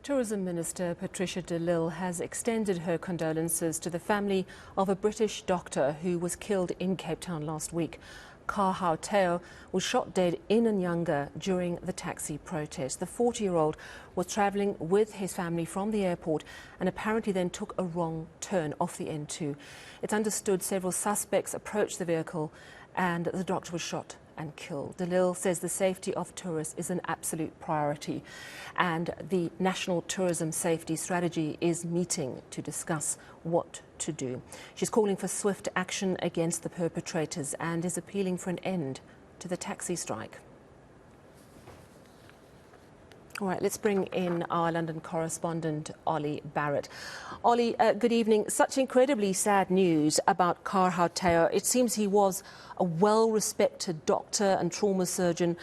Tourism Minister Patricia de Lille has extended her condolences to the family of a British doctor who was killed in Cape Town last week. Ka Hao Teo was shot dead in Enyanga during the taxi protest. The 40-year-old was travelling with his family from the airport and apparently then took a wrong turn off the N2. It's understood several suspects approached the vehicle and the doctor was shot and killed. De Lille says the safety of tourists is an absolute priority and the National Tourism Safety Strategy is meeting to discuss what to do. She's calling for swift action against the perpetrators and is appealing for an end to the taxi strike. All right, let's bring in our London correspondent, Olly Barratt. Olly, good evening. Such incredibly sad news about Ka Hao Teo. It seems he was a well-respected doctor and trauma surgeon.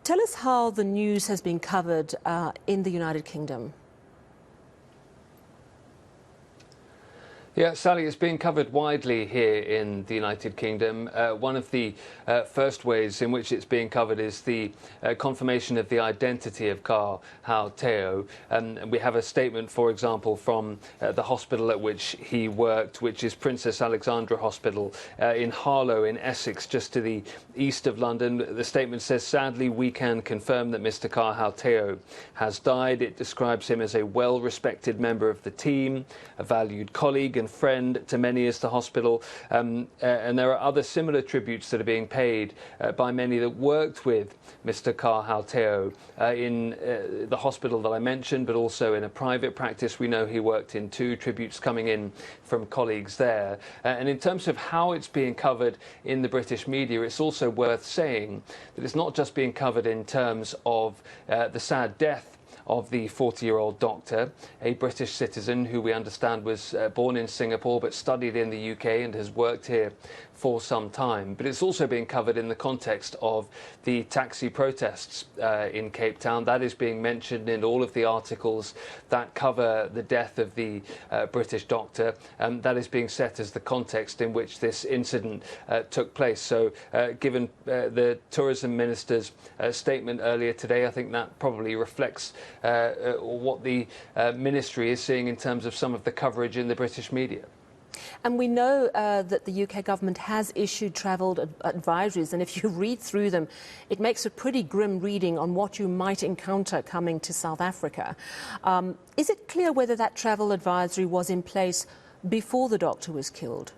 Tell us how the news has been covered in the United Kingdom. Yeah, Sally, it's being covered widely here in the United Kingdom. One of the first ways in which it's being covered is the confirmation of the identity of Ka Hao Teo. And we have a statement, for example, from the hospital at which he worked, which is Princess Alexandra Hospital in Harlow in Essex, just to the east of London. The statement says, "Sadly, we can confirm that Mr. Ka Hao Teo has died." It describes him as a well-respected member of the team, a valued colleague and friend to many at the hospital, and there are other similar tributes that are being paid by many that worked with Mr. Ka Hao Teo in the hospital that I mentioned, but also in a private practice we know he worked in too, tributes coming in from colleagues there. And in terms of how it's being covered in the British media, it's also worth saying that it's not just being covered in terms of the sad death of the 40-year-old doctor, a British citizen who we understand was born in Singapore but studied in the UK and has worked here for some time. But it's also being covered in the context of the taxi protests in Cape Town. That is being mentioned in all of the articles that cover the death of the British doctor. That is being set as the context in which this incident took place. So given the tourism minister's statement earlier today, I think that probably reflects what the ministry is seeing in terms of some of the coverage in the British media. And we know that the UK government has issued travel advisories, and if you read through them, it makes a pretty grim reading on what you might encounter coming to South Africa. Is it clear whether that travel advisory was in place before the doctor was killed?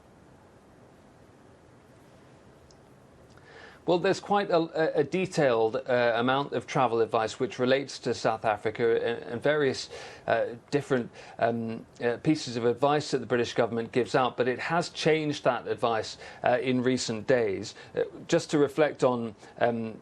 Well, there's quite a detailed amount of travel advice which relates to South Africa and various different pieces of advice that the British government gives out, but it has changed that advice in recent days. Just to reflect on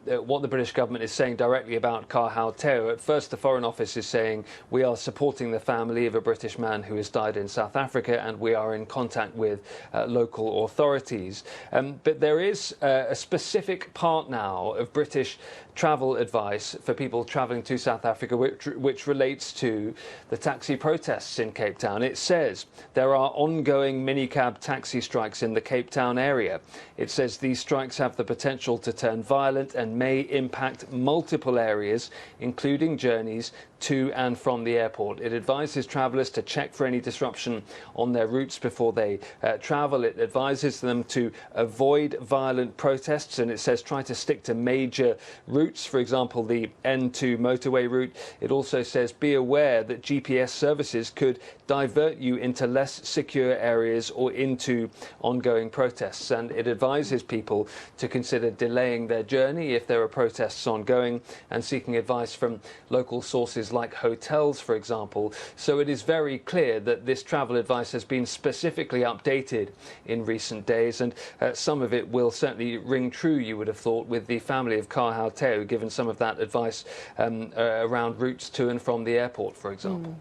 what the British government is saying directly about Ka Hao Teo, at first the Foreign Office is saying we are supporting the family of a British man who has died in South Africa and we are in contact with local authorities. But there is a specific part now of British travel advice for people travelling to South Africa which relates to the taxi protests in Cape Town. It says there are ongoing minicab taxi strikes in the Cape Town area. It says these strikes have the potential to turn violent and may impact multiple areas, including journeys to and from the airport. It advises travellers to check for any disruption on their routes before they travel. It advises them to avoid violent protests, and it says try to stick to major routes, for example, the N2 motorway route. It also says be aware that GPS services could divert you into less secure areas or into ongoing protests, and it advises people to consider delaying their journey if there are protests ongoing and seeking advice from local sources like hotels, for example. So it is very clear that this travel advice has been specifically updated in recent days, and some of it will certainly ring true, you would have thought, with the family of Ka Hao Teo, given some of that advice around routes to and from the airport, for example.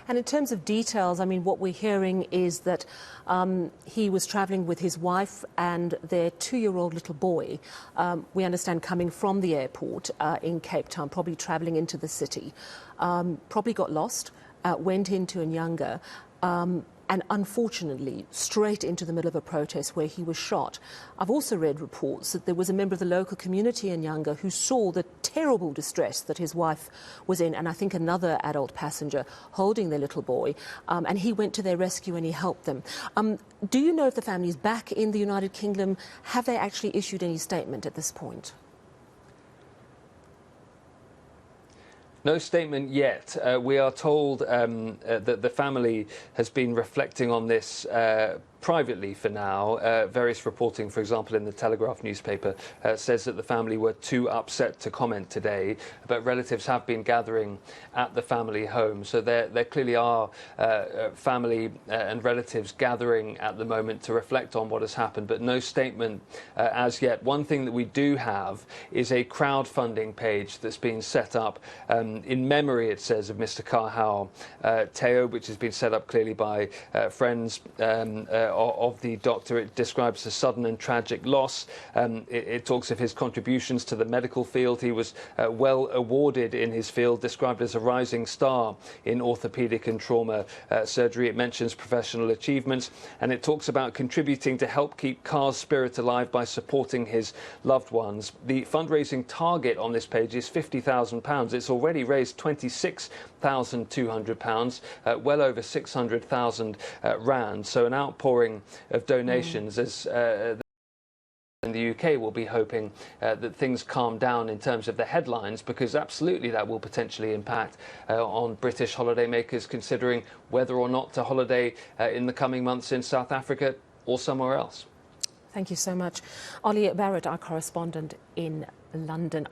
And in terms of details, I mean, what we're hearing is that he was travelling with his wife and their 2-year-old little boy, we understand coming from the airport in Cape Town, probably travelling into the city, probably got lost, went into Enyanga. and unfortunately straight into the middle of a protest where he was shot. I've also read reports that there was a member of the local community in Enyanga who saw the terrible distress that his wife was in, and I think another adult passenger holding their little boy, and he went to their rescue and he helped them. Do you know if the family is back in the United Kingdom? Have they actually issued any statement at this point? No statement yet. We are told that the family has been reflecting on this privately for now. Various reporting, for example, in the Telegraph newspaper, says that the family were too upset to comment today, but relatives have been gathering at the family home. So there clearly are family and relatives gathering at the moment to reflect on what has happened, but no statement as yet. One thing that we do have is a crowdfunding page that's been set up in memory, it says, of Mr. Kahau Teo, which has been set up clearly by friends of the doctor. It describes a sudden and tragic loss. It talks of his contributions to the medical field. He was well awarded in his field, described as a rising star in orthopedic and trauma surgery. It mentions professional achievements, and it talks about contributing to help keep Car's spirit alive by supporting his loved ones. The fundraising target on this page is £50,000. It's already raised £26,200, well over 600,000 rand. So an outpouring of donations as in the UK will be hoping that things calm down in terms of the headlines, because absolutely that will potentially impact on British holidaymakers considering whether or not to holiday in the coming months in South Africa or somewhere else. Thank you so much. Olly Barratt, our correspondent in London.